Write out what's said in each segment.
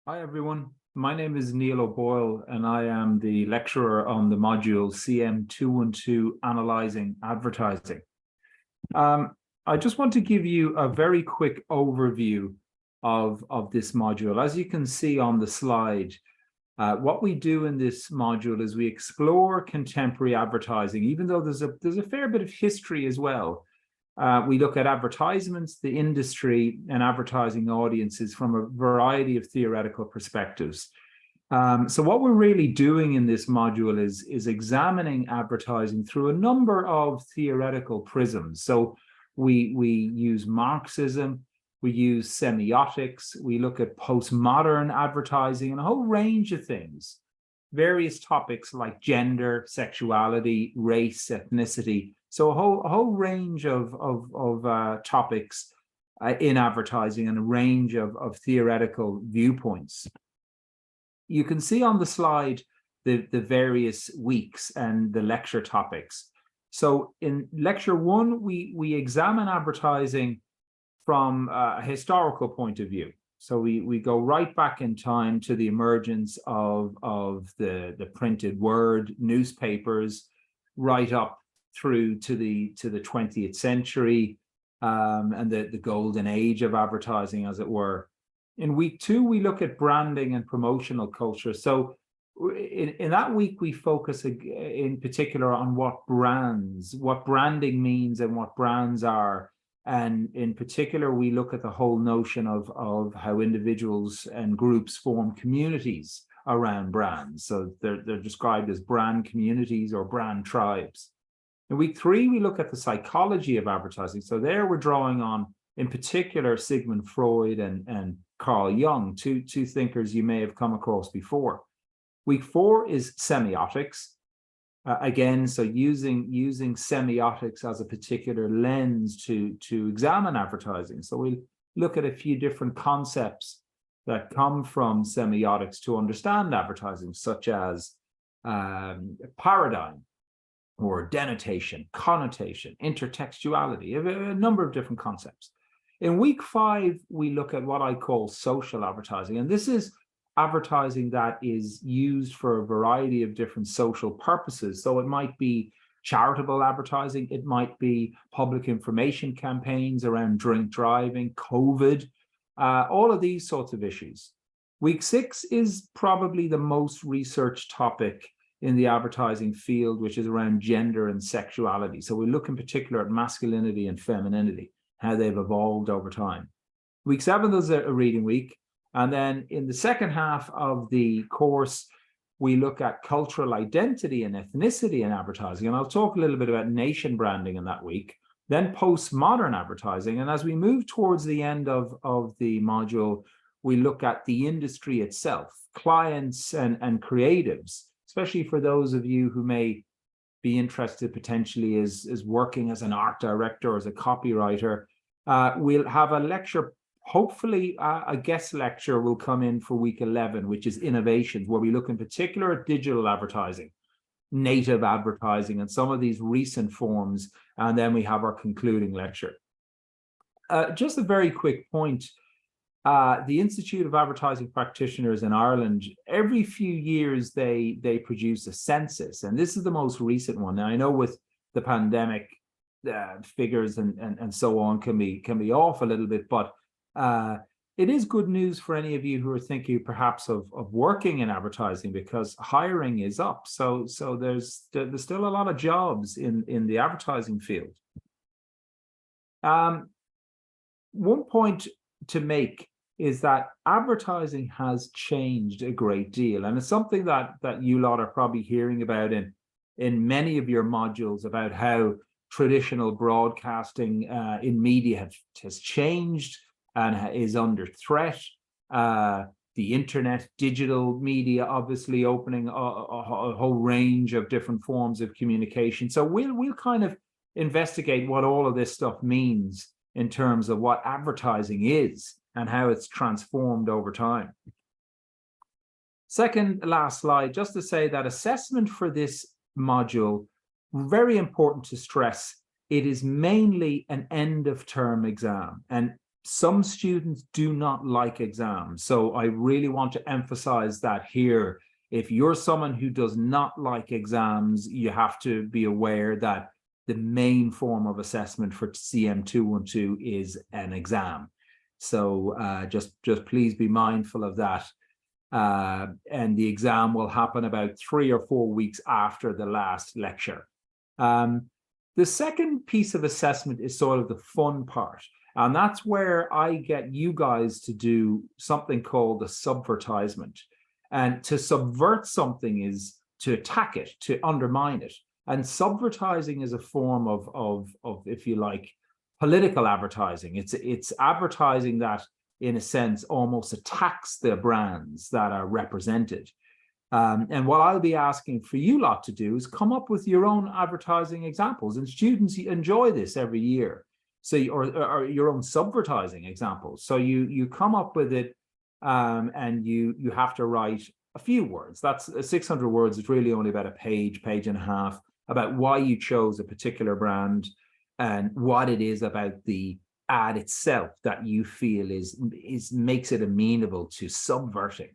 Hi everyone, my name is Neil O'Boyle and I am the lecturer on the module CM212 Analysing Advertising. I just want to give you a very quick overview of this module. As you can see on the slide, what we do in this module is we explore contemporary advertising, even though there's a fair bit of history as well. We look at advertisements, the industry, and advertising audiences from a variety of theoretical perspectives. So what we're really doing in this module is examining advertising through a number of theoretical prisms. So we use Marxism, we use semiotics, we look at postmodern advertising and a whole range of things, various topics like gender, sexuality, race, ethnicity. So a whole range of topics in advertising and a range of theoretical viewpoints. You can see on the slide the various weeks and the lecture topics. So in lecture one, we examine advertising from a historical point of view. So we go right back in time to the emergence of the printed word, newspapers, right up through to the 20th century and the golden age of advertising, as it were. In week two, we look at branding and promotional culture. So in that week, we focus in particular on what branding means and what brands are. And in particular, we look at the whole notion of how individuals and groups form communities around brands. So they're described as brand communities or brand tribes. In week three, we look at the psychology of advertising. So there we're drawing on, in particular, Sigmund Freud and Carl Jung, two thinkers you may have come across before. Week four is semiotics. Again, so using semiotics as a particular lens to examine advertising. So we'll look at a few different concepts that come from semiotics to understand advertising, such as paradigm, or denotation, connotation, intertextuality, a number of different concepts. In week five, we look at what I call social advertising. And this is advertising that is used for a variety of different social purposes. So it might be charitable advertising, it might be public information campaigns around drink driving, COVID, all of these sorts of issues. Week six is probably the most researched topic in the advertising field, which is around gender and sexuality. So we look in particular at masculinity and femininity, how they've evolved over time. Week seven is a reading week. And then in the second half of the course, we look at cultural identity and ethnicity in advertising. And I'll talk a little bit about nation branding in that week. Then postmodern advertising. And as we move towards the end of the module, we look at the industry itself, clients and creatives, especially for those of you who may be interested potentially as working as an art director or as a copywriter. We'll have a lecture. Hopefully, a guest lecture will come in for week 11, which is innovations, where we look in particular at digital advertising, native advertising, and some of these recent forms. And then we have our concluding lecture. Just a very quick point. The Institute of Advertising Practitioners in Ireland, every few years, they produce a census. And this is the most recent one. Now, I know with the pandemic, figures and so on can be off a little bit, but it is good news for any of you who are thinking perhaps of working in advertising, because hiring is up. So there's still a lot of jobs in the advertising field. One point to make is that advertising has changed a great deal, and it's something that you lot are probably hearing about in many of your modules, about how traditional broadcasting in media has changed and is under threat. The internet, digital media, obviously opening a whole range of different forms of communication. So we'll kind of investigate what all of this stuff means in terms of what advertising is and how it's transformed over time. Second last slide, just to say that assessment for this module, very important to stress, it is mainly an end of term exam. And some students do not like exams. So I really want to emphasize that here. If you're someone who does not like exams, you have to be aware that the main form of assessment for CM212 is an exam. So just please be mindful of that. And the exam will happen about 3 or 4 weeks after the last lecture. The second piece of assessment is sort of the fun part. And that's where I get you guys to do something called a subvertisement. And to subvert something is to attack it, to undermine it. And subvertising is a form of if you like, political advertising. It's advertising that, in a sense, almost attacks the brands that are represented. And what I'll be asking for you lot to do is come up with your own advertising examples. And students enjoy this every year. So, or your own subvertising examples. So you come up with it, and you have to write a few words. That's 600 words. It's really only about a page and a half, about why you chose a particular brand and what it is about the ad itself that you feel makes it amenable to subverting.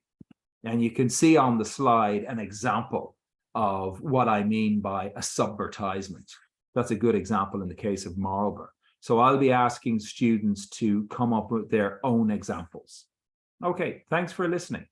And you can see on the slide an example of what I mean by a subvertisement. That's a good example in the case of Marlborough. So I'll be asking students to come up with their own examples. Okay, thanks for listening.